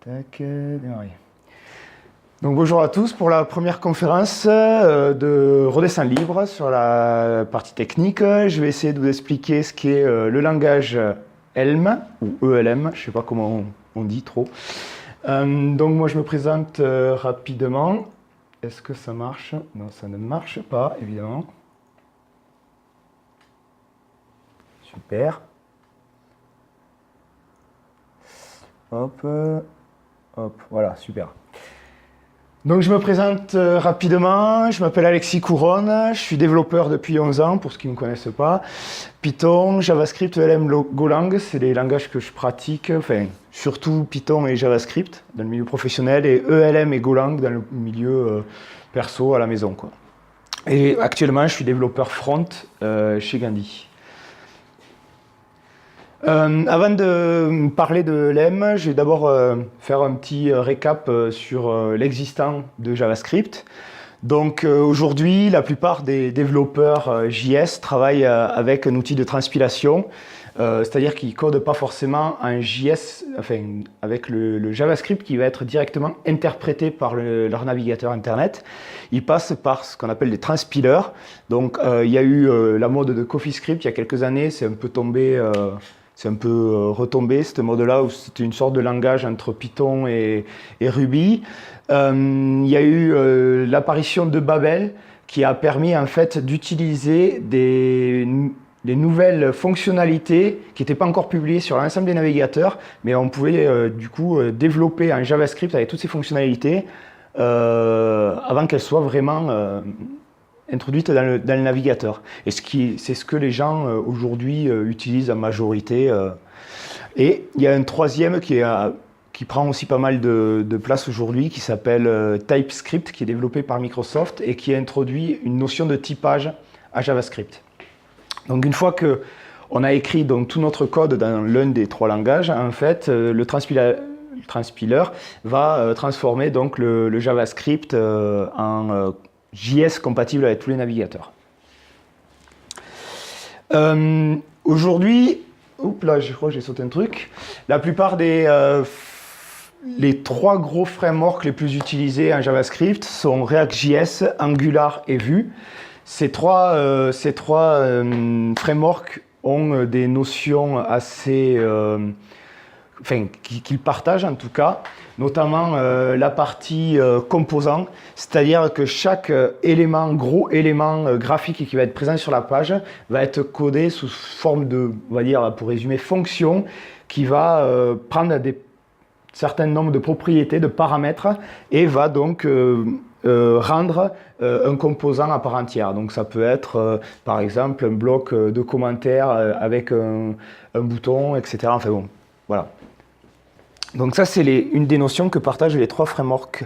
Tac, démarrer. Donc bonjour à tous pour la première conférence de Redessin Libre sur la partie technique. Je vais essayer de vous expliquer ce qu'est le langage Elm ou ELM, je ne sais pas comment on dit trop. Donc moi je me présente rapidement. Est-ce que ça marche? Non, ça ne marche pas évidemment. Super. Hop, hop, voilà, super. Donc je me présente rapidement, je m'appelle Alexis Couronne, je suis développeur depuis 11 ans, pour ceux qui ne me connaissent pas. Python, JavaScript, ELM, Golang, c'est les langages que je pratique, enfin surtout Python et JavaScript dans le milieu professionnel, et ELM et Golang dans le milieu perso à la maison, quoi. Et actuellement, je suis développeur front chez Gandhi. Avant de parler de l'ELM, je vais d'abord faire un petit récap sur l'existant de JavaScript. Donc aujourd'hui, la plupart des développeurs JS travaillent avec un outil de transpilation, c'est-à-dire qu'ils ne codent pas forcément un JS, enfin avec le JavaScript qui va être directement interprété par leur navigateur Internet. Ils passent par ce qu'on appelle des transpilers. Donc il y a eu la mode de CoffeeScript il y a quelques années, c'est un peu tombé... C'est un peu retombé, ce mode-là, où c'était une sorte de langage entre Python et Ruby. Il y a eu l'apparition de Babel, qui a permis en fait d'utiliser des nouvelles fonctionnalités qui n'étaient pas encore publiées sur l'ensemble des navigateurs, mais on pouvait du coup développer un JavaScript avec toutes ces fonctionnalités avant qu'elles soient vraiment... introduite dans le navigateur. Et c'est ce que les gens aujourd'hui utilisent en majorité. Et il y a un troisième qui prend aussi pas mal de place aujourd'hui, qui s'appelle TypeScript, qui est développé par Microsoft et qui a introduit une notion de typage à JavaScript. Donc une fois qu'on a écrit donc, tout notre code dans l'un des trois langages, en fait, le transpiler va transformer donc, le JavaScript en JS compatible avec tous les navigateurs. Aujourd'hui, là, je crois que j'ai sauté un truc. La plupart les trois gros frameworks les plus utilisés en JavaScript sont React.js, Angular et Vue. Ces trois frameworks ont des notions assez... enfin, qu'ils partagent en tout cas, notamment la partie composant, c'est-à-dire que chaque gros élément graphique qui va être présent sur la page va être codé sous forme de, on va dire, pour résumer, fonction qui va prendre certain nombre de propriétés, de paramètres, et va donc rendre un composant à part entière. Donc ça peut être, par exemple, un bloc de commentaires avec un bouton, etc. Enfin bon, voilà. Donc ça, c'est une des notions que partagent les trois frameworks.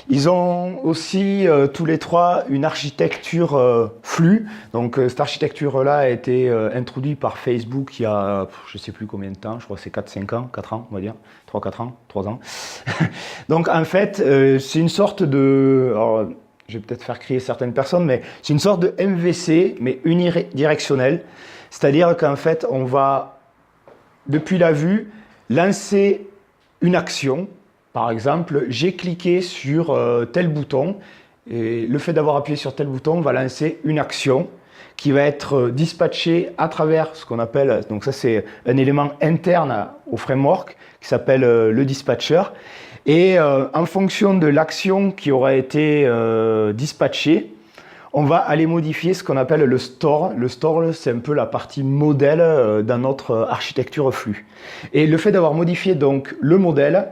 Ils ont aussi, tous les trois, une architecture flux. Donc cette architecture-là a été introduite par Facebook il y a, je ne sais plus combien de temps, je crois que c'est 4-5 ans, 4 ans, on va dire, 3-4 ans, 3 ans. Donc en fait, c'est une sorte de... Alors, je vais peut-être faire crier certaines personnes, mais c'est une sorte de MVC, mais unidirectionnel. C'est-à-dire qu'en fait, on va, depuis la vue, lancer une action. Par exemple, j'ai cliqué sur tel bouton et le fait d'avoir appuyé sur tel bouton va lancer une action qui va être dispatchée à travers ce qu'on appelle, donc ça c'est un élément interne au framework qui s'appelle le dispatcher, et en fonction de l'action qui aura été dispatchée, on va aller modifier ce qu'on appelle le store. Le store, c'est un peu la partie modèle dans notre architecture flux. Et le fait d'avoir modifié donc le modèle,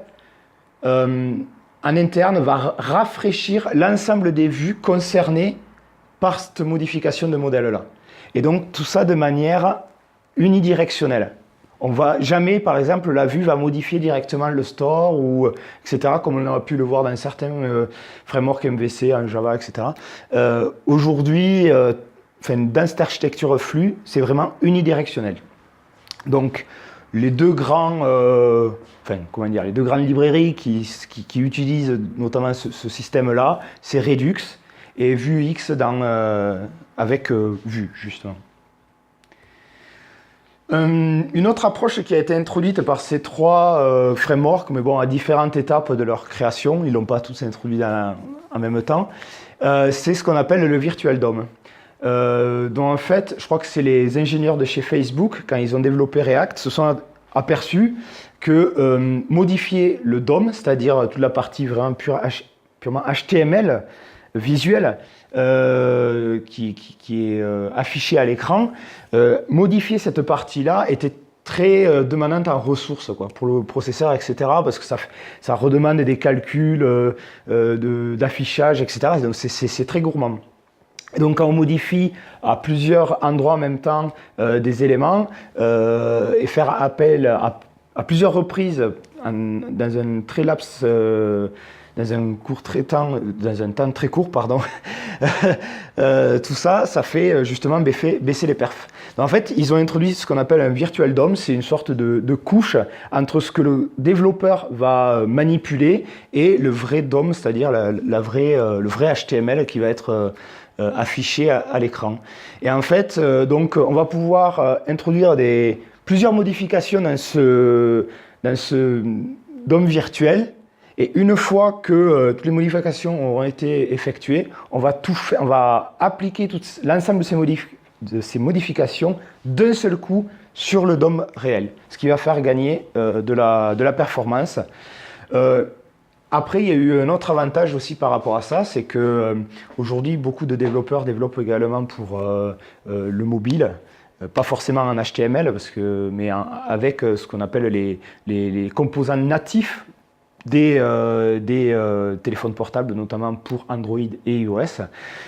en interne, va rafraîchir l'ensemble des vues concernées par cette modification de modèle-là. Et donc, tout ça de manière unidirectionnelle. On va jamais, par exemple, la vue va modifier directement le store, ou, etc., comme on a pu le voir dans certains frameworks MVC en Java, etc. Aujourd'hui, dans cette architecture flux, c'est vraiment unidirectionnel. Donc, les deux grandes librairies qui utilisent notamment ce système-là, c'est Redux et Vuex avec Vue, justement. Une autre approche qui a été introduite par ces trois frameworks, mais bon, à différentes étapes de leur création, ils ne l'ont pas tous introduit en même temps, c'est ce qu'on appelle le Virtual DOM. Donc en fait, je crois que c'est les ingénieurs de chez Facebook, quand ils ont développé React, se sont aperçus que modifier le DOM, c'est-à-dire toute la partie vraiment purement HTML, visuelle, qui est affichée à l'écran, modifier cette partie-là était très demandante en ressources quoi, pour le processeur, etc. Parce que ça redemande des calculs d'affichage, etc. Donc c'est très gourmand. Et donc quand on modifie à plusieurs endroits en même temps des éléments et faire appel à plusieurs reprises dans un très laps dans un temps très court, pardon, tout ça, ça fait justement baisser les perfs. Donc, en fait, ils ont introduit ce qu'on appelle un virtual DOM, c'est une sorte de couche entre ce que le développeur va manipuler et le vrai DOM, c'est-à-dire le vrai HTML qui va être affiché à l'écran. Et en fait, donc, on va pouvoir introduire plusieurs modifications dans ce DOM virtuel. Et une fois que toutes les modifications auront été effectuées, on va appliquer l'ensemble de ces modifications d'un seul coup sur le DOM réel, ce qui va faire gagner de la performance. Après, il y a eu un autre avantage aussi par rapport à ça, c'est que aujourd'hui, beaucoup de développeurs développent également pour le mobile. Pas forcément en HTML, mais avec ce qu'on appelle les composants natifs des téléphones portables, notamment pour Android et iOS.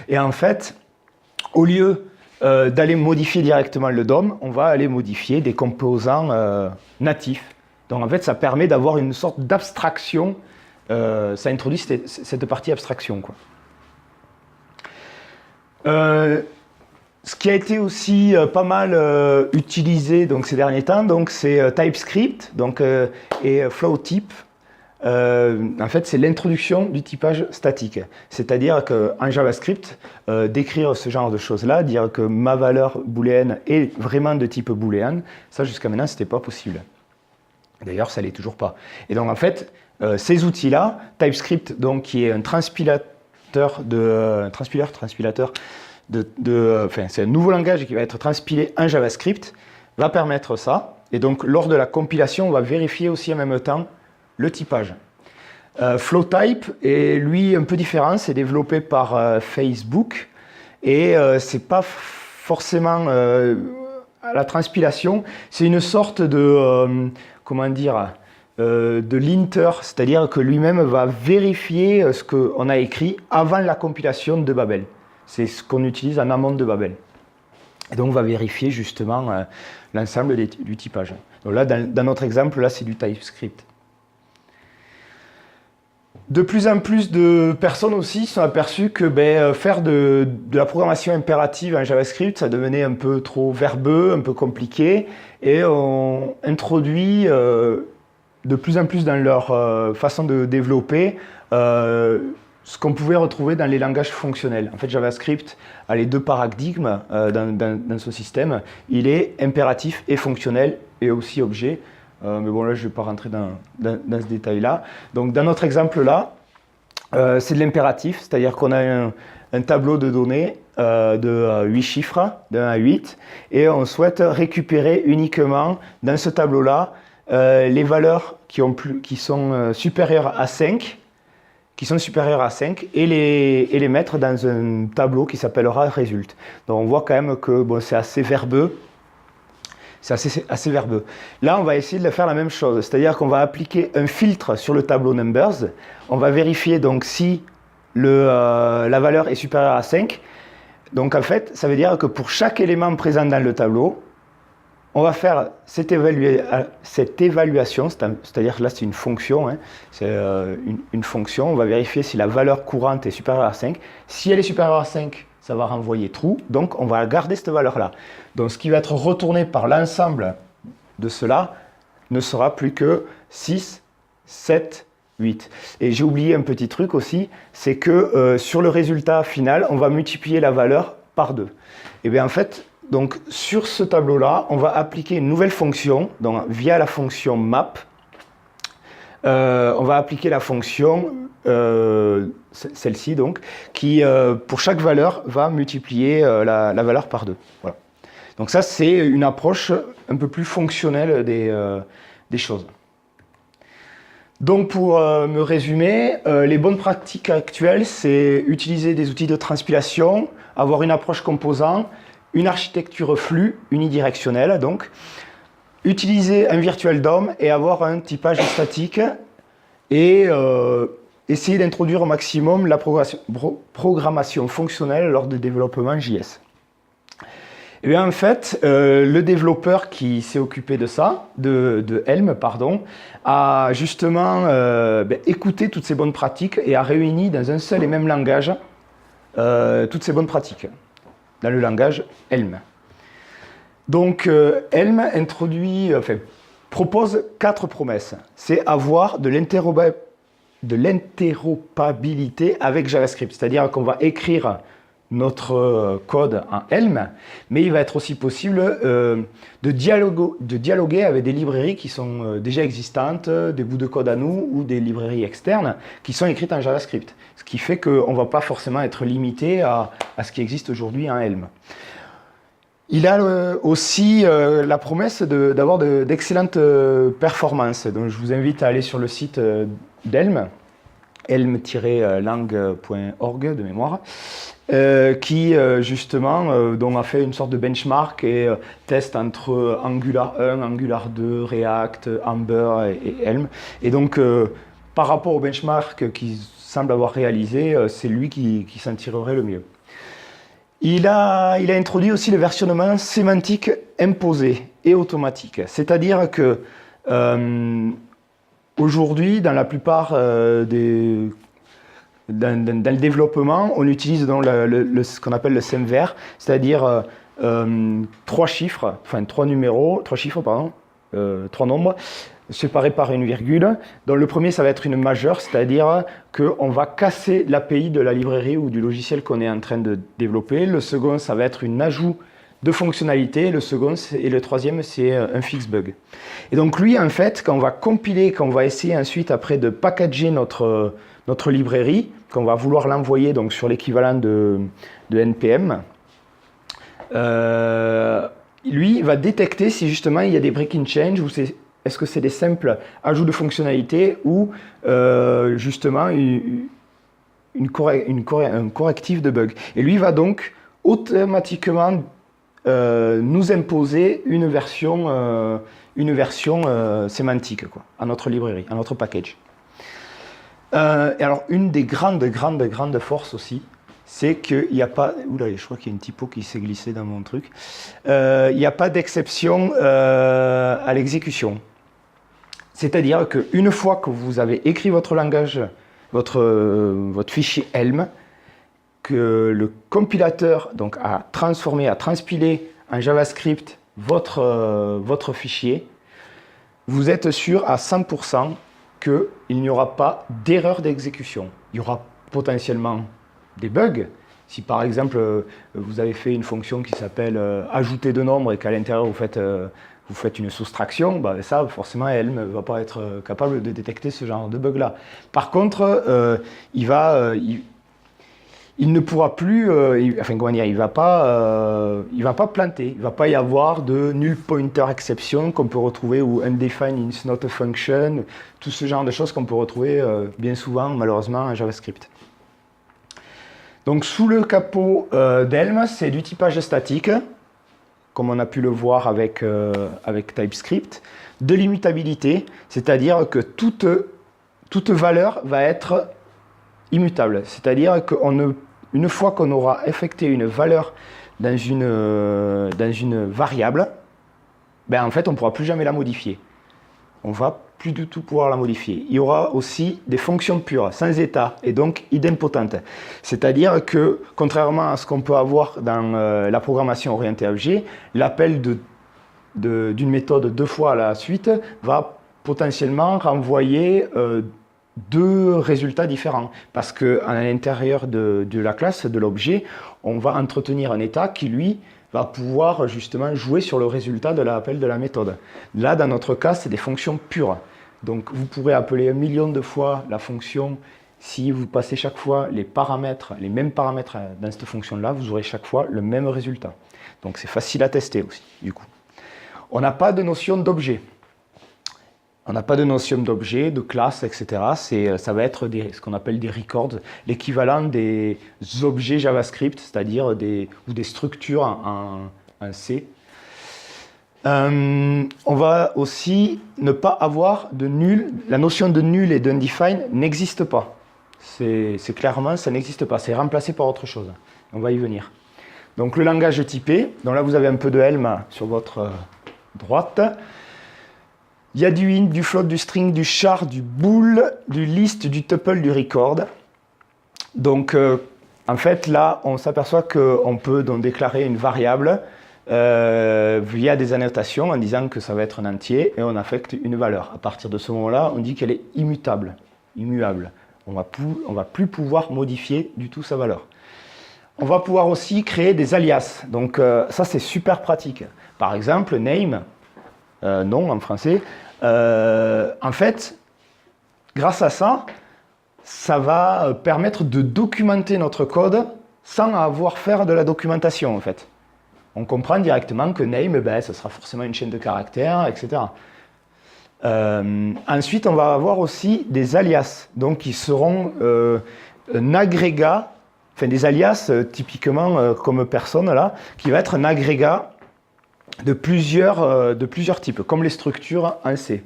Et en fait, au lieu d'aller modifier directement le DOM, on va aller modifier des composants natifs. Donc en fait, ça permet d'avoir une sorte d'abstraction. Ça introduit cette partie abstraction, quoi. Ce qui a été aussi pas mal utilisé donc, ces derniers temps, donc, c'est TypeScript et FlowType. En fait, c'est l'introduction du typage statique. C'est-à-dire qu'en JavaScript, d'écrire ce genre de choses-là, dire que ma valeur booléenne est vraiment de type booléen, ça jusqu'à maintenant, ce n'était pas possible. D'ailleurs, ça ne l'est toujours pas. Et donc, en fait, ces outils-là, TypeScript, donc, qui est un transpilateur c'est un nouveau langage qui va être transpilé en JavaScript, va permettre ça. Et donc, lors de la compilation, on va vérifier aussi en même temps le typage. FlowType est lui un peu différent, c'est développé par Facebook et c'est pas forcément la transpilation, c'est une sorte de de linter, c'est-à-dire que lui-même va vérifier ce qu'on a écrit avant la compilation de Babel. C'est ce qu'on utilise en amont de Babel. Et donc on va vérifier justement l'ensemble du typage. Donc là, dans notre exemple, là c'est du TypeScript. De plus en plus de personnes aussi sont aperçues que faire de la programmation impérative en JavaScript, ça devenait un peu trop verbeux, un peu compliqué, et on introduit de plus en plus dans leur façon de développer ce qu'on pouvait retrouver dans les langages fonctionnels. En fait, JavaScript a les deux paradigmes dans ce système. Il est impératif et fonctionnel, et aussi objet. Mais bon, là, je ne vais pas rentrer dans ce détail-là. Donc, dans notre exemple-là, c'est de l'impératif, c'est-à-dire qu'on a un tableau de données de 8 chiffres, de 1 à 8, et on souhaite récupérer uniquement dans ce tableau-là les valeurs qui sont supérieures à 5, et les mettre dans un tableau qui s'appellera Result. Donc, on voit quand même que c'est assez verbeux. C'est assez verbeux. Là, on va essayer de faire la même chose, c'est-à-dire qu'on va appliquer un filtre sur le tableau Numbers. On va vérifier donc si la valeur est supérieure à 5. Donc en fait, ça veut dire que pour chaque élément présent dans le tableau, on va faire cette évaluation, c'est-à-dire que là c'est une fonction, hein, c'est une fonction, on va vérifier si la valeur courante est supérieure à 5. Si elle est supérieure à 5, ça va renvoyer true, donc on va garder cette valeur-là. Donc ce qui va être retourné par l'ensemble de cela ne sera plus que 6, 7, 8. Et j'ai oublié un petit truc aussi, c'est que sur le résultat final, on va multiplier la valeur par 2. Et bien en fait, Donc sur ce tableau-là, on va appliquer une nouvelle fonction, donc via la fonction map. On va appliquer la fonction, celle-ci donc, qui pour chaque valeur va multiplier la valeur par 2. Voilà. Donc ça, c'est une approche un peu plus fonctionnelle des choses. Donc pour me résumer, les bonnes pratiques actuelles, c'est utiliser des outils de transpilation, avoir une approche composant, une architecture flux unidirectionnelle, donc utiliser un virtual DOM et avoir un typage statique et essayer d'introduire au maximum la programmation fonctionnelle lors du développement JS. Et bien en fait, le développeur qui s'est occupé de ça, de Helm, pardon, a justement écouté toutes ces bonnes pratiques et a réuni dans un seul et même langage toutes ces bonnes pratiques, dans le langage Helm. Donc Helm propose 4 promesses. C'est avoir de l'interopabilité avec JavaScript, c'est-à-dire qu'on va écrire notre code en Helm, mais il va être aussi possible de dialoguer avec des librairies qui sont déjà existantes, des bouts de code à nous ou des librairies externes qui sont écrites en JavaScript. Ce qui fait qu'on ne va pas forcément être limité à ce qui existe aujourd'hui en Helm. Il a aussi la promesse d'avoir d'excellentes performances. Donc je vous invite à aller sur le site d'Helm, helm-lang.org de mémoire, qui justement dont a fait une sorte de benchmark et test entre Angular 1, Angular 2, React, Ember et Helm. Et donc par rapport au benchmark qu'il semble avoir réalisé, c'est lui qui s'en tirerait le mieux. Il a introduit aussi le versionnement sémantique imposé et automatique. C'est-à-dire que aujourd'hui, dans la plupart dans le développement, on utilise donc ce qu'on appelle le semver, c'est-à-dire 3 chiffres, trois nombres, séparés par une virgule. Donc le premier, ça va être une majeure, c'est-à-dire qu'on va casser l'API de la librairie ou du logiciel qu'on est en train de développer. Le second, ça va être un ajout de fonctionnalité. Le troisième, c'est un fix bug. Et donc lui, en fait, quand on va compiler, quand on va essayer ensuite après de packager notre librairie, qu'on va vouloir l'envoyer donc sur l'équivalent de NPM, lui va détecter si justement il y a des breaking change ou est-ce que c'est des simples ajouts de fonctionnalités ou justement un correctif de bug. Et lui va donc automatiquement nous imposer une version sémantique à notre librairie, à notre package. Et alors une des grandes forces aussi, c'est qu'il n'y a pas... Oula, je crois qu'il y a une typo qui s'est glissée dans mon truc. Il n'y a pas d'exception à l'exécution. C'est-à-dire qu'une fois que vous avez écrit votre langage, votre fichier Helm, que le compilateur donc, a transformé, a transpilé en JavaScript votre fichier, vous êtes sûr à 100% qu'il n'y aura pas d'erreur d'exécution. Il y aura potentiellement des bugs. Si par exemple vous avez fait une fonction qui s'appelle ajouter de nombres et qu'à l'intérieur vous faites une soustraction, ça forcément Helm ne va pas être capable de détecter ce genre de bug là. Par contre, il ne pourra plus, il ne va pas planter, il ne va pas y avoir de null pointer exception qu'on peut retrouver ou undefined is not a function, tout ce genre de choses qu'on peut retrouver bien souvent malheureusement en JavaScript. Donc sous le capot d'Helm, c'est du typage statique, comme on a pu le voir avec TypeScript, de l'immutabilité, c'est-à-dire que toute valeur va être immutable, c'est-à-dire qu'une fois qu'on aura affecté une valeur dans une variable, en fait on ne pourra plus jamais la modifier. On ne va plus du tout pouvoir la modifier. Il y aura aussi des fonctions pures, sans état, et donc idempotentes. C'est-à-dire que, contrairement à ce qu'on peut avoir dans la programmation orientée objet, l'appel d'une méthode 2 fois à la suite va potentiellement renvoyer 2 résultats différents. Parce qu'à l'intérieur de la classe, de l'objet, on va entretenir un état qui, lui, va pouvoir justement jouer sur le résultat de l'appel de la méthode. Là, dans notre cas, c'est des fonctions pures. Donc, vous pourrez appeler 1 million de fois la fonction. Si vous passez chaque fois les mêmes paramètres dans cette fonction-là, vous aurez chaque fois le même résultat. Donc, c'est facile à tester aussi, du coup. On n'a pas de notion d'objet. On n'a pas de notion d'objet, de classe, etc. Ça va être ce qu'on appelle des records, l'équivalent des objets JavaScript, c'est-à-dire ou des structures en C. On va aussi ne pas avoir de nul. La notion de nul et d'undefined n'existe pas. C'est clairement, ça n'existe pas. C'est remplacé par autre chose. On va y venir. Donc le langage typé, donc là vous avez un peu de Helm sur votre droite. Il y a du int, du float, du string, du char, du bool, du list, du tuple, du record. Donc, en fait, là, on s'aperçoit qu'on peut donc déclarer une variable via des annotations en disant que ça va être un entier et on affecte une valeur. À partir de ce moment-là, on dit qu'elle est immutable, immuable. On va plus pouvoir modifier du tout sa valeur. On va pouvoir aussi créer des alias. Donc, ça, c'est super pratique. Par exemple, name, nom en français. En fait, grâce à ça, ça va permettre de documenter notre code sans avoir à faire de la documentation, en fait. On comprend directement que name, ça sera forcément une chaîne de caractères, etc. Ensuite, on va avoir aussi des alias, donc qui seront un agrégat, enfin des alias typiquement comme personne là, qui va être un agrégat de plusieurs types, comme les structures en C.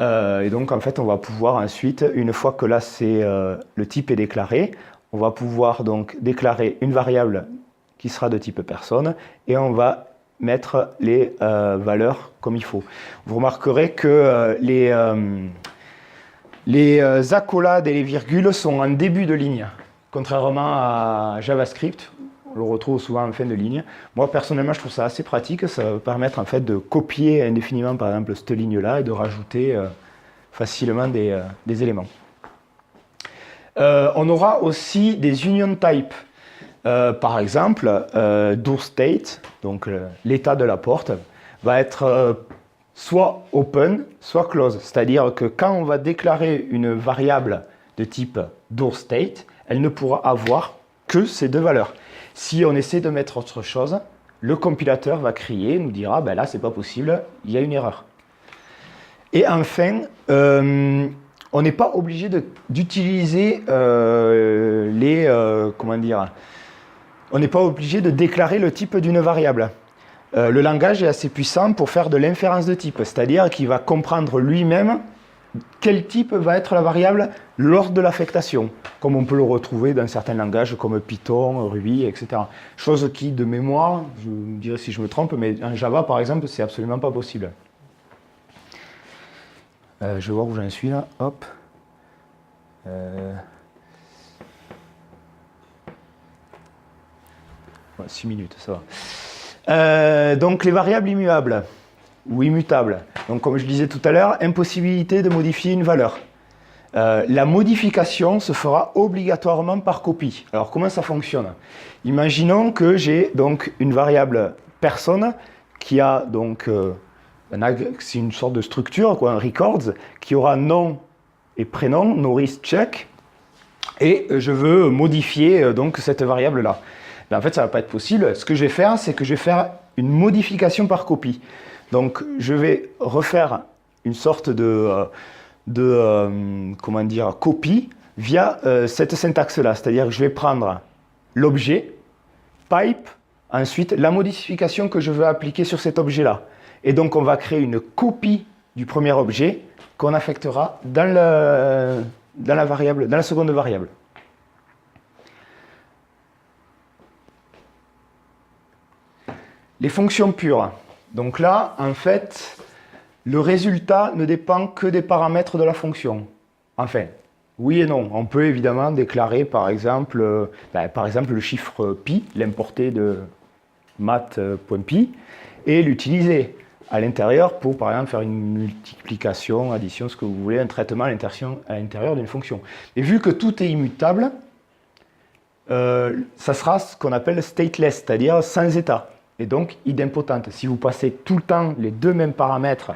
Et donc, en fait, on va pouvoir ensuite, une fois que là, le type est déclaré, on va pouvoir donc déclarer une variable qui sera de type personne et on va mettre les valeurs comme il faut. Vous remarquerez que les accolades et les virgules sont en début de ligne, contrairement à JavaScript. On le retrouve souvent en fin de ligne. Moi, personnellement, je trouve ça assez pratique. Ça va permettre en fait de copier indéfiniment, par exemple, cette ligne-là et de rajouter facilement des éléments. On aura aussi des union types. Par exemple, doorState, donc l'état de la porte, va être soit open, soit close. C'est-à-dire que quand on va déclarer une variable de type doorState, elle ne pourra avoir que ces deux valeurs. Si on essaie de mettre autre chose, le compilateur va crier, nous dira, là, c'est pas possible, il y a une erreur. Et enfin, on n'est pas obligé d'utiliser on n'est pas obligé de déclarer le type d'une variable. Le langage est assez puissant pour faire de l'inférence de type, c'est-à-dire qu'il va comprendre lui-même quel type va être la variable lors de l'affectation, comme on peut le retrouver dans certains langages comme Python, Ruby, etc. Chose qui, de mémoire, je me dirais si je me trompe, mais en Java, par exemple, c'est absolument pas possible. Je vais voir où j'en suis là. Hop. 6 minutes, ça va. Donc les variables immuables ou immutables. Donc comme je disais tout à l'heure, impossibilité de modifier une valeur. La modification se fera obligatoirement par copie. Alors comment ça fonctionne? Imaginons que j'ai donc une variable personne qui a donc c'est une sorte de structure, un records, qui aura nom et prénom, noRiskCheck, et je veux modifier donc cette variable-là. En fait, ça ne va pas être possible. Ce que je vais faire, c'est que je vais faire une modification par copie. Donc, je vais refaire une sorte copie via cette syntaxe-là. C'est-à-dire que je vais prendre l'objet, pipe, ensuite la modification que je veux appliquer sur cet objet-là. Et donc, on va créer une copie du premier objet qu'on affectera dans la seconde variable. Les fonctions pures. Donc là, en fait, le résultat ne dépend que des paramètres de la fonction. Enfin, oui et non. On peut évidemment déclarer, par exemple le chiffre pi, l'importer de math.pi, et l'utiliser à l'intérieur pour, par exemple, faire une multiplication, addition, ce que vous voulez, un traitement à l'intérieur d'une fonction. Et vu que tout est immutable, ça sera ce qu'on appelle stateless, c'est-à-dire sans état. est donc idempotente. Si vous passez tout le temps les deux mêmes paramètres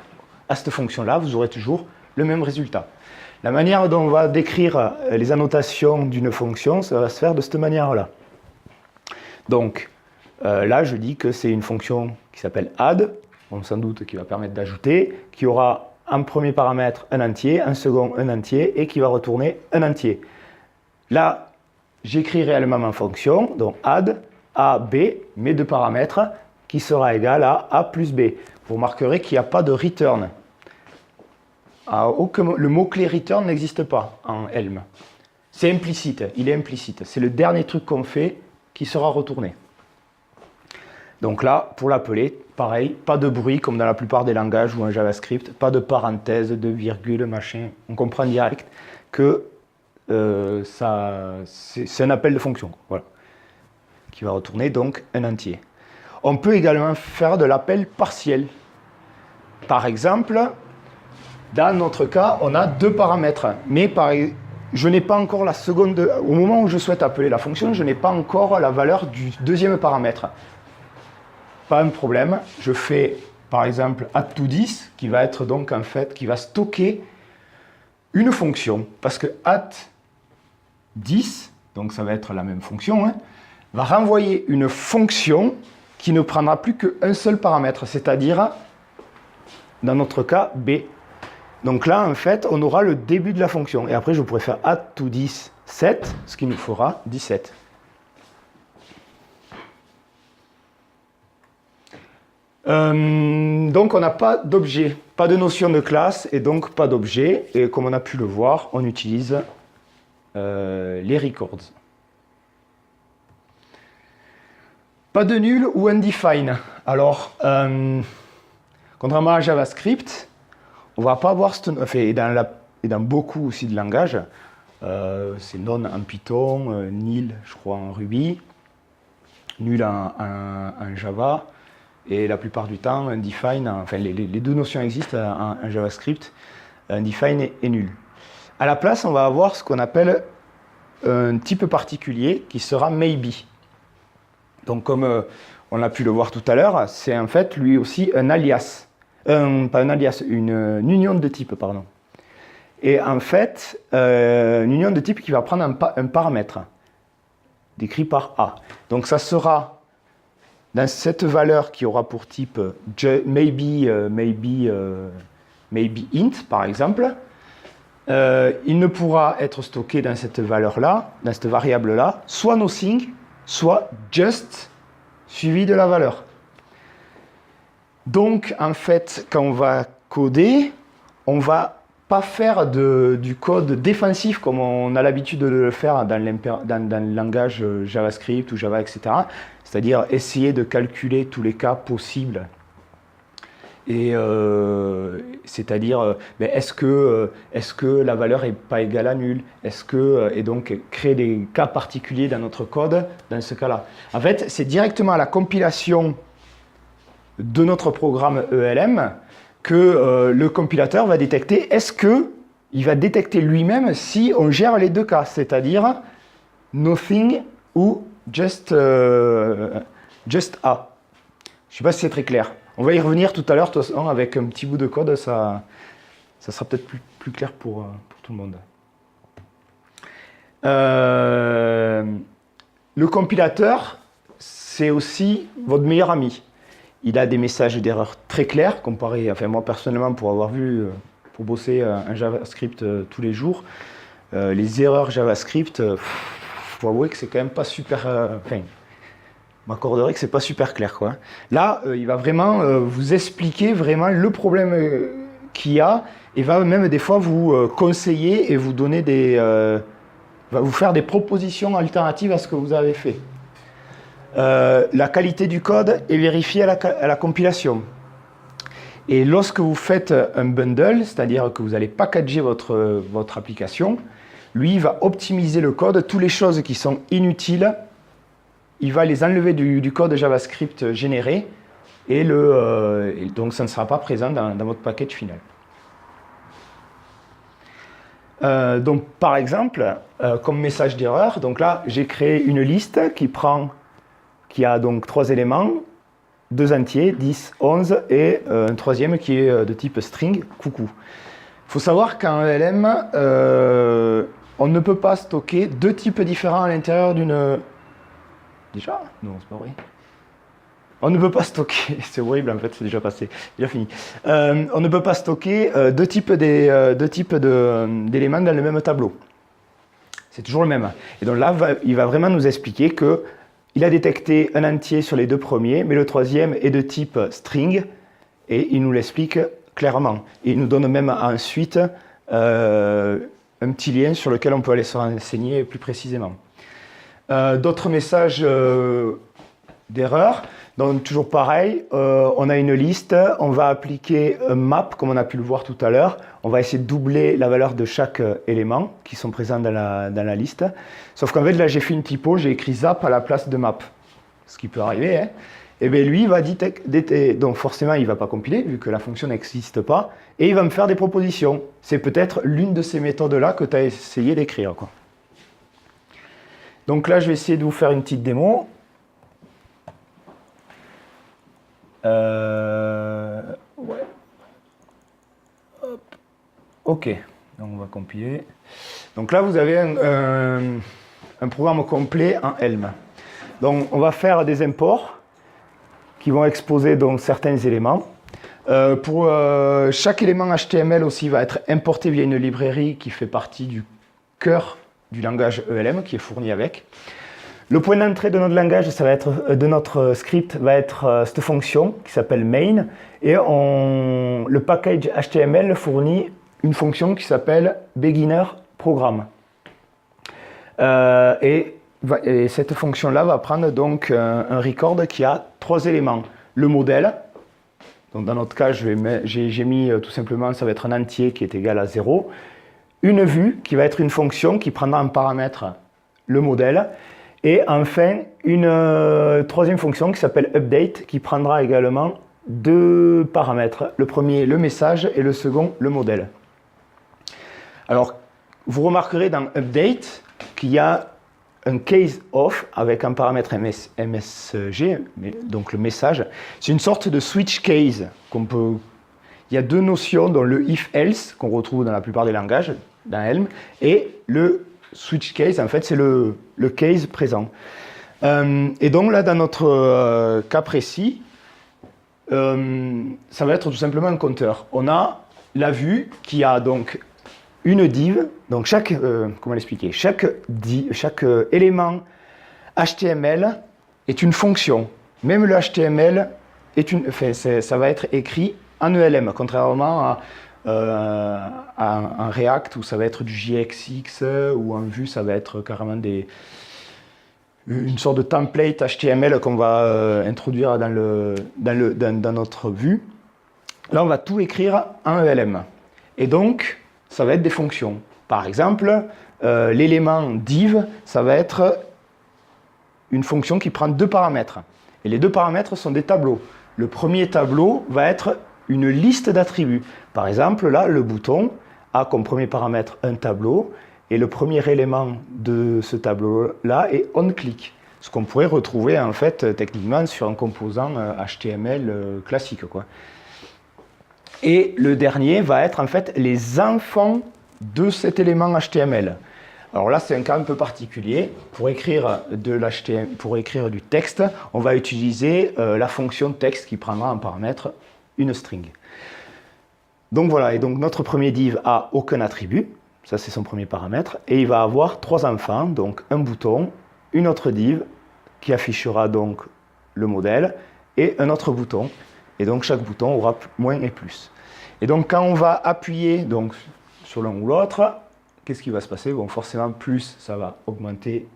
à cette fonction-là, vous aurez toujours le même résultat. La manière dont on va décrire les annotations d'une fonction, ça va se faire de cette manière-là. Donc, là, je dis que c'est une fonction qui s'appelle add, sans doute qui va permettre d'ajouter, qui aura un premier paramètre un entier, un second un entier, et qui va retourner un entier. Là, j'écris réellement ma fonction, donc add a, b, mes deux paramètres, qui sera égal à a plus b. Vous remarquerez qu'il n'y a pas de return. Le mot-clé return n'existe pas en Elm. C'est implicite, il est implicite. C'est le dernier truc qu'on fait qui sera retourné. Donc là, pour l'appeler, pareil, pas de bruit comme dans la plupart des langages ou en JavaScript, pas de parenthèse, de virgule, machin. On comprend direct que c'est un appel de fonction, voilà, qui va retourner donc un entier. On peut également faire de l'appel partiel. Par exemple, dans notre cas, on a deux paramètres, mais je n'ai pas encore la seconde. Au moment où je souhaite appeler la fonction, je n'ai pas encore la valeur du deuxième paramètre. Pas un problème, je fais par exemple add_to_10 qui va être donc en fait, qui va stocker une fonction, parce que add_10, donc ça va être la même fonction, hein, va renvoyer une fonction qui ne prendra plus qu'un seul paramètre, c'est-à-dire, dans notre cas, b. Donc là, en fait, on aura le début de la fonction. Et après, je pourrais faire add_to_10 7, ce qui nous fera 17. Donc on n'a pas d'objet, pas de notion de classe et donc pas d'objet. Et comme on a pu le voir, on utilise les records. Pas de nul ou undefined. Alors, contrairement à JavaScript, on ne va pas avoir, et dans beaucoup aussi de langages, c'est non en Python, nil je crois en Ruby, nul en Java. Et la plupart du temps, undefined, enfin les deux notions existent en JavaScript, undefined et nul. À la place, on va avoir ce qu'on appelle un type particulier qui sera maybe. Donc comme on a pu le voir tout à l'heure, c'est en fait lui aussi un alias. Pas un alias, une union de type, pardon. Et en fait, une union de type qui va prendre un paramètre, décrit par A. Donc ça sera dans cette valeur qui aura pour type maybe int, par exemple, il ne pourra être stocké dans cette valeur-là, dans cette variable-là, soit nothing, soit just suivi de la valeur. Donc, en fait, quand on va coder, on ne va pas faire du code défensif comme on a l'habitude de le faire dans le langage JavaScript ou Java, etc. C'est-à-dire essayer de calculer tous les cas possibles. Et c'est-à-dire, est-ce que la valeur n'est pas égale à nul? Et donc créer des cas particuliers dans notre code dans ce cas-là. En fait, c'est directement à la compilation de notre programme ELM que le compilateur va détecter, il va détecter lui-même si on gère les deux cas, c'est-à-dire nothing ou just A. Je ne sais pas si c'est très clair. On va y revenir tout à l'heure, de toute façon, avec un petit bout de code, ça sera peut-être plus clair pour tout le monde. Le compilateur, c'est aussi votre meilleur ami. Il a des messages d'erreur très clairs, comparé, enfin moi personnellement, pour avoir vu, pour bosser un JavaScript tous les jours, les erreurs JavaScript, faut avouer que c'est quand même pas super, m'accorderait que c'est pas super clair, quoi. Là, il va vraiment vous expliquer vraiment le problème qu'il y a, et va même des fois vous conseiller et vous donner va vous faire des propositions alternatives à ce que vous avez fait. La qualité du code est vérifiée à la compilation. Et lorsque vous faites un bundle, c'est-à-dire que vous allez packager votre application, lui va optimiser le code, toutes les choses qui sont inutiles, il va les enlever du code JavaScript généré et donc ça ne sera pas présent dans votre package final. Donc par exemple, comme message d'erreur, donc là j'ai créé une liste qui a donc 3 éléments, 2 entiers, 10, 11, et un troisième qui est de type string, coucou. Il faut savoir qu'en ELM, on ne peut pas stocker 2 types différents à l'intérieur d'une... Déjà? Non, c'est pas vrai. On ne peut pas stocker, c'est horrible en fait, c'est déjà passé, déjà fini. On ne peut pas stocker 2 types d'éléments dans le même tableau. C'est toujours le même. Et donc là, il va vraiment nous expliquer qu'il a détecté un entier sur les 2 premiers, mais le troisième est de type string, et il nous l'explique clairement. Et il nous donne même ensuite un petit lien sur lequel on peut aller se renseigner plus précisément. D'autres messages d'erreur. Donc toujours pareil, on a une liste, on va appliquer un map comme on a pu le voir tout à l'heure. On va essayer de doubler la valeur de chaque élément qui sont présents dans la liste. Sauf qu'en fait là j'ai fait une typo, j'ai écrit zap à la place de map. Ce qui peut arriver, hein. Et bien lui il va détecter, donc forcément il ne va pas compiler vu que la fonction n'existe pas. Et il va me faire des propositions. C'est peut-être l'une de ces méthodes là que tu as essayé d'écrire, quoi. Donc là je vais essayer de vous faire une petite démo. Ouais. Hop. Ok, donc on va compiler. Donc là, vous avez un programme complet en Helm. Donc on va faire des imports qui vont exposer donc certains éléments. Pour chaque élément HTML aussi va être importé via une librairie qui fait partie du cœur du langage ELM qui est fourni avec. Le point d'entrée de notre langage, ça va être, de notre script, va être cette fonction qui s'appelle main, et le package HTML fournit une fonction qui s'appelle beginner program. Et cette fonction-là va prendre donc un record qui a 3 éléments. Le modèle, donc dans notre cas, j'ai mis tout simplement, ça va être un entier qui est égal à 0. Une vue qui va être une fonction qui prendra en paramètre le modèle. Et enfin, une troisième fonction qui s'appelle update, qui prendra également 2 paramètres. Le premier, le message, et le second, le modèle. Alors, vous remarquerez dans update qu'il y a un case of avec un paramètre MSG, donc le message. C'est une sorte de switch case qu'on peut... Il y a 2 notions, dont le if-else, qu'on retrouve dans la plupart des langages, dans Helm, et le switch case, en fait, c'est le case présent. Et donc là, dans notre cas précis, ça va être tout simplement un compteur. On a la vue qui a donc une div, donc comment l'expliquer, chaque élément HTML est une fonction. Même le HTML ça va être écrit en ELM, contrairement en React où ça va être du JXX, ou en Vue ça va être carrément une sorte de template HTML qu'on va introduire dans notre vue. Là on va tout écrire en ELM. Et donc ça va être des fonctions. Par exemple, l'élément div, ça va être une fonction qui prend 2 paramètres. Et les 2 paramètres sont des tableaux. Le premier tableau va être une liste d'attributs. Par exemple, là, le bouton a comme premier paramètre un tableau, et le premier élément de ce tableau-là est onClick, ce qu'on pourrait retrouver en fait techniquement sur un composant HTML classique, quoi. Et le dernier va être en fait les enfants de cet élément HTML. Alors là, c'est un cas un peu particulier. Pour écrire du texte, on va utiliser la fonction texte qui prendra en paramètre une string. Donc voilà, et donc notre premier div a aucun attribut, ça c'est son premier paramètre, et il va avoir 3 enfants, donc un bouton, une autre div qui affichera donc le modèle, et un autre bouton, et donc chaque bouton aura moins et plus. Et donc quand on va appuyer donc, sur l'un ou l'autre, qu'est-ce qui va se passer? Bon, forcément plus ça va augmenter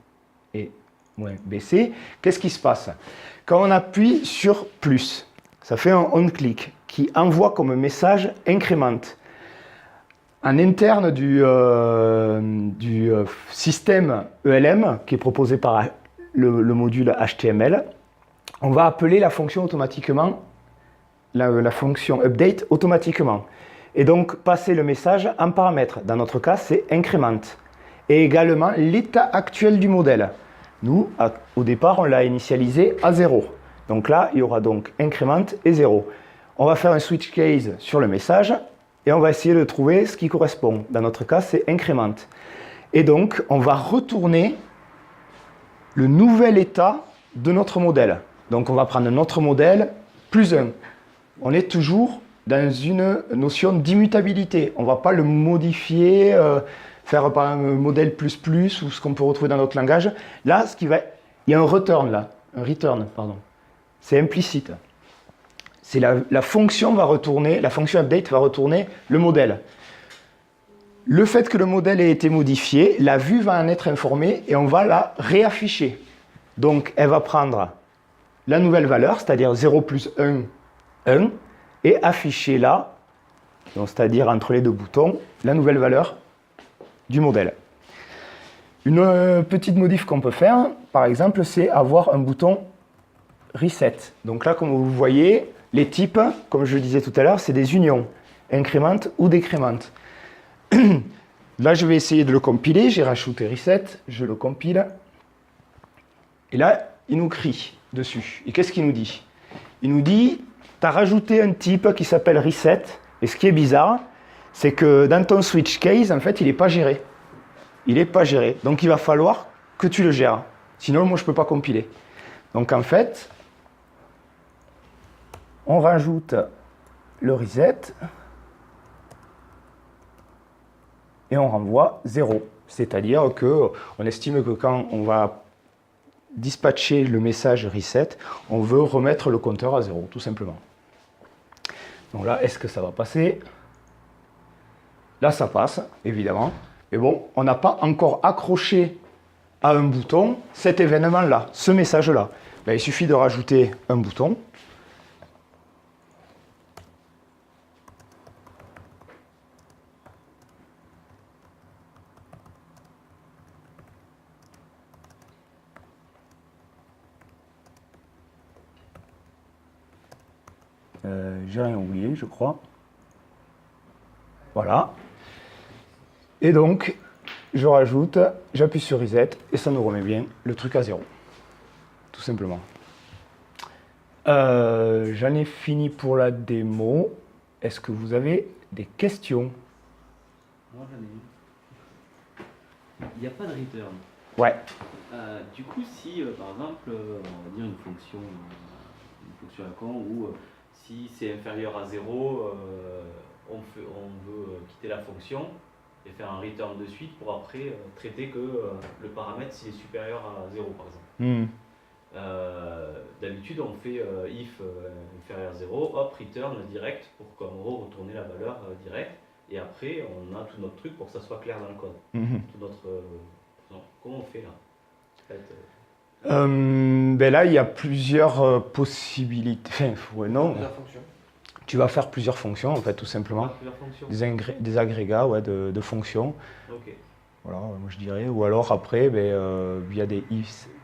et moins baisser. Qu'est-ce qui se passe? Quand on appuie sur plus, ça fait un onClick qui envoie comme message increment. En interne du système ELM, qui est proposé par le module HTML, on va appeler la fonction automatiquement, la fonction update automatiquement. Et donc passer le message en paramètre. Dans notre cas, c'est increment. Et également l'état actuel du modèle. Nous, au départ, on l'a initialisé à 0. Donc là, il y aura donc increment et 0. On va faire un switch case sur le message et on va essayer de trouver ce qui correspond. Dans notre cas, c'est increment. Et donc, on va retourner le nouvel état de notre modèle. Donc, on va prendre notre modèle plus 1. On est toujours dans une notion d'immutabilité. On ne va pas le modifier, faire par un modèle plus ou ce qu'on peut retrouver dans notre langage. Là, il y a un return là, un return, pardon. C'est implicite. C'est la fonction va retourner, la fonction update va retourner le modèle. Le fait que le modèle ait été modifié, la vue va en être informée et on va la réafficher. Donc, elle va prendre la nouvelle valeur, c'est-à-dire 0 plus 1, 1, et afficher là, c'est-à-dire entre les deux boutons, la nouvelle valeur du modèle. Une petite modif qu'on peut faire, par exemple, c'est avoir un bouton Reset. Donc là, comme vous voyez, les types, comme je le disais tout à l'heure, c'est des unions, increment ou décrément. Là, je vais essayer de le compiler. J'ai rajouté Reset, je le compile. Et là, il nous crie dessus. Et qu'est-ce qu'il nous dit? Il nous dit, tu as rajouté un type qui s'appelle Reset. Et ce qui est bizarre, c'est que dans ton switch case, en fait, il n'est pas géré. Il n'est pas géré. Donc, il va falloir que tu le gères. Sinon, moi, je ne peux pas compiler. Donc, en fait, on rajoute le reset et on renvoie 0. C'est-à-dire qu'on estime que quand on va dispatcher le message reset, on veut remettre le compteur à 0, tout simplement. Donc là, est-ce que ça va passer? Là, ça passe, évidemment. Mais bon, on n'a pas encore accroché à un bouton cet événement-là, ce message-là. Ben, il suffit de rajouter un bouton. J'ai rien oublié, je crois. Voilà. Et donc, je rajoute, j'appuie sur Reset et ça nous remet bien le truc à 0. Tout simplement. J'en ai fini pour la démo. Est-ce que vous avez des questions? Moi j'en ai une. Il n'y a pas de return. Ouais. Du coup, si par exemple, on va dire une fonction à con où si c'est inférieur à 0, on veut quitter la fonction et faire un return de suite pour après traiter que le paramètre s'il est supérieur à 0 par exemple. D'habitude on fait if inférieur à 0, hop, return direct pour retourner la valeur directe et après on a tout notre truc pour que ça soit clair dans le code. Tout notre, comment on fait là en fait, ben là, il y a plusieurs possibilités. Enfin, ouais, non. Plusieurs fonctions. Tu vas faire plusieurs fonctions, en fait, tout simplement. Des agrégats ouais, de fonctions. Ok. Voilà, moi je dirais. Ou alors après, via des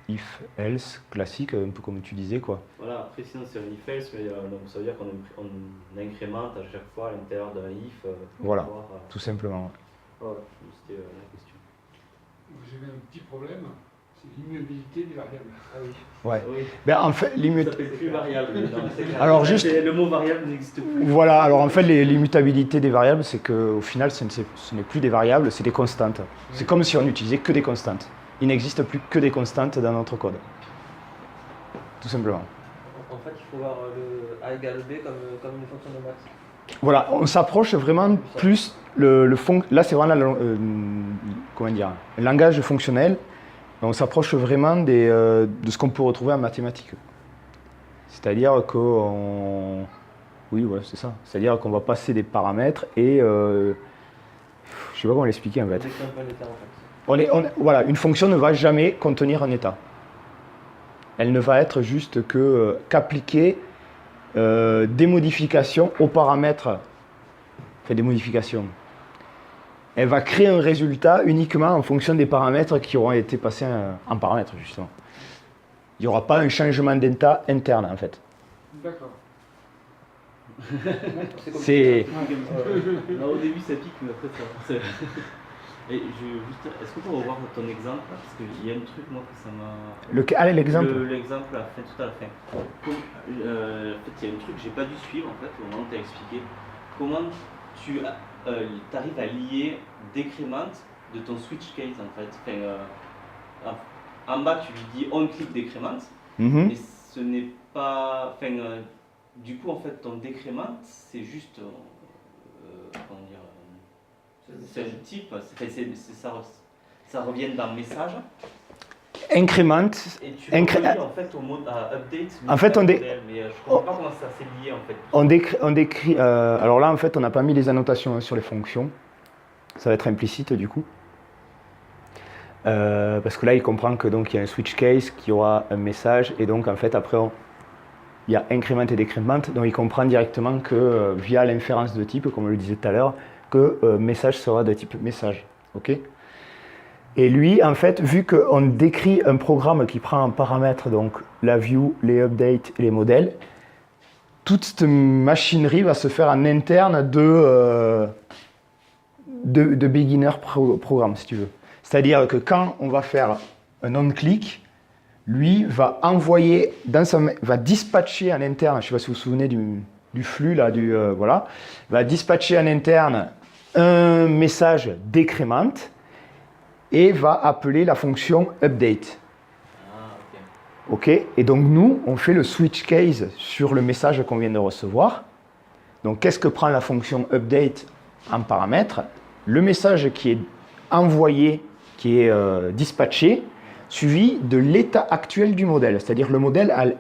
if, else classiques, un peu comme tu disais, quoi. Voilà, après sinon c'est un if else, mais donc, ça veut dire qu'on incrémente à chaque fois à l'intérieur d'un if. Voilà, tout simplement. Voilà, c'était la question. J'avais un petit problème, c'est l'immuabilité des variables. Ah oui. Ouais. Oui. Ben, en fait, Ça s'appelle plus variable. Alors juste, le mot variable n'existe plus. voilà, alors en fait, l'immutabilité des variables, c'est qu'au final, ce n'est plus des variables, c'est des constantes. C'est comme si on n'utilisait que des constantes. Il n'existe plus que des constantes dans notre code. Tout simplement. En fait, il faut voir le A égale B comme une fonction de maths. Voilà, on s'approche vraiment plus, là c'est vraiment comment dire, un langage fonctionnel, on s'approche vraiment de ce qu'on peut retrouver en mathématiques. C'est-à-dire qu'on... Oui, ouais, c'est ça. C'est-à-dire qu'on va passer des paramètres et... je sais pas comment l'expliquer en fait. Voilà, une fonction ne va jamais contenir un état. Elle ne va être juste qu'appliquer des modifications aux paramètres. Enfin, des modifications. Elle va créer un résultat uniquement en fonction des paramètres qui auront été passés en paramètres, justement. Il n'y aura pas un changement d'état interne, en fait. D'accord. C'est... Au début ça pique, mais après ça... Et est-ce qu'on peut revoir ton exemple là, parce qu'il y a un truc moi que ça m'a. Allez, l'exemple. L'exemple tout à la fin. En fait, il y a un truc que j'ai pas dû suivre en fait au moment où tu as expliqué. Comment tu arrives à lier decrement de ton switch case en fait. Enfin, en bas tu lui dis on click decrement, Mhm. mais ce n'est pas. Enfin, du coup en fait ton decrement c'est juste. Comment dire. C'est un type, ça revient dans le message. Increment. Et tu relis en fait au mode update. En fait, mais je comprends pas comment ça s'est lié en fait. On décrit. Alors là, en fait, on n'a pas mis les annotations sur les fonctions. Ça va être implicite du coup. Parce que là, il comprend que donc il y a un switch case qui aura un message et donc en fait après il y a increment et décrement. Donc il comprend directement que via l'inférence de type, comme on le disait tout à l'heure, que message sera de type message. Ok. Et lui, en fait, vu qu'on décrit un programme qui prend en paramètre donc la view, les updates et les modèles, toute cette machinerie va se faire en interne de beginner programme, si tu veux. C'est-à-dire que quand on va faire un on-click, lui va envoyer, va dispatcher en interne, je ne sais pas si vous vous souvenez du flux, là, voilà, va dispatcher en interne un message décrément et va appeler la fonction update. Ok. Et donc nous, on fait le switch case sur le message qu'on vient de recevoir. Donc qu'est-ce que prend la fonction update en paramètre? Le message qui est envoyé, qui est dispatché, suivi de l'état actuel du modèle, c'est-à-dire le modèle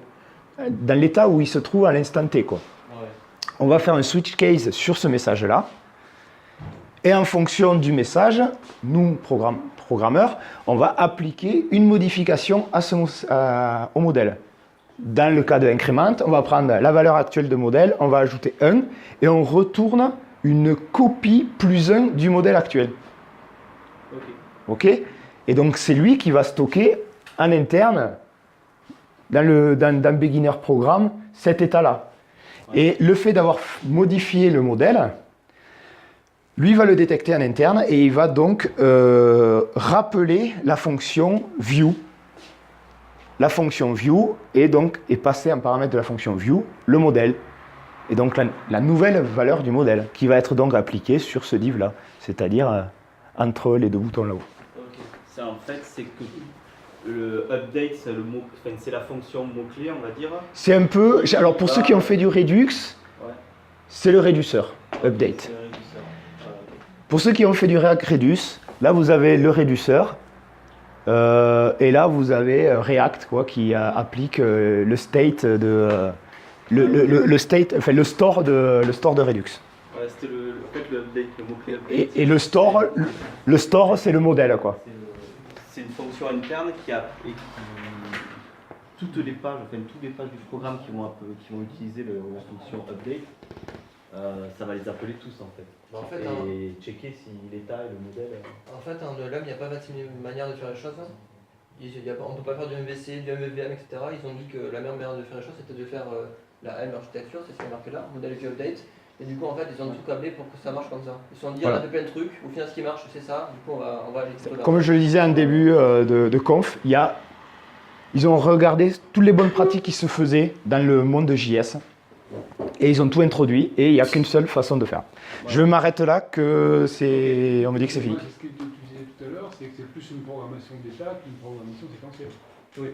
dans l'état où il se trouve à l'instant T, quoi. Ouais. On va faire un switch case sur ce message-là. Et en fonction du message, nous, programmeurs, on va appliquer une modification au modèle. Dans le cas de increment, on va prendre la valeur actuelle de modèle, on va ajouter 1 et on retourne une copie plus 1 du modèle actuel. Ok. Et donc c'est lui qui va stocker en interne, dans Beginner Programme, cet état-là. Ouais. Et le fait d'avoir modifié le modèle, lui va le détecter en interne et il va donc rappeler la fonction view. La fonction view est passée en paramètre de la fonction view le modèle. Et donc la nouvelle valeur du modèle qui va être donc appliquée sur ce div-là, c'est-à-dire entre les deux boutons là-haut. Okay. En fait, c'est que le update, c'est la fonction mot-clé, on va dire. C'est un peu. Alors pour ceux qui ont fait du Redux, ouais. C'est le réduceur, update. Pour ceux qui ont fait du React Redux, là vous avez le réduceur et là vous avez React quoi, qui applique le state de le state, enfin le store de Redux. Ouais, c'était le update, le mot-clé update. Et le store c'est le modèle quoi. C'est une fonction interne qui toutes les pages, tous les pages du programme qui vont utiliser la fonction update. Ça va les appeler tous en fait. Et checker si l'état et le modèle. En fait, en LUM, il n'y a pas 26 000 manières de faire les choses. On ne peut pas faire du MVC, du MVVM, etc. Ils ont dit que la meilleure manière de faire les choses, c'était de faire la M architecture, c'est ce qui est marqué là, modèle view update. Et du coup, en fait, ils ont tout câblé pour que ça marche comme ça. Ils se sont dit, voilà. On a fait plein de trucs, au final, ce qui marche, c'est ça. Du coup, on va aller. Comme je le disais en début de conf, ils ont regardé toutes les bonnes pratiques qui se faisaient dans le monde de JS. Et ils ont tout introduit et il n'y a qu'une seule façon de faire. Ouais. Je m'arrête là, on me dit que c'est fini. Ce que tu disais tout à l'heure, c'est que c'est plus une programmation d'état qu'une programmation séquentielle. Oui.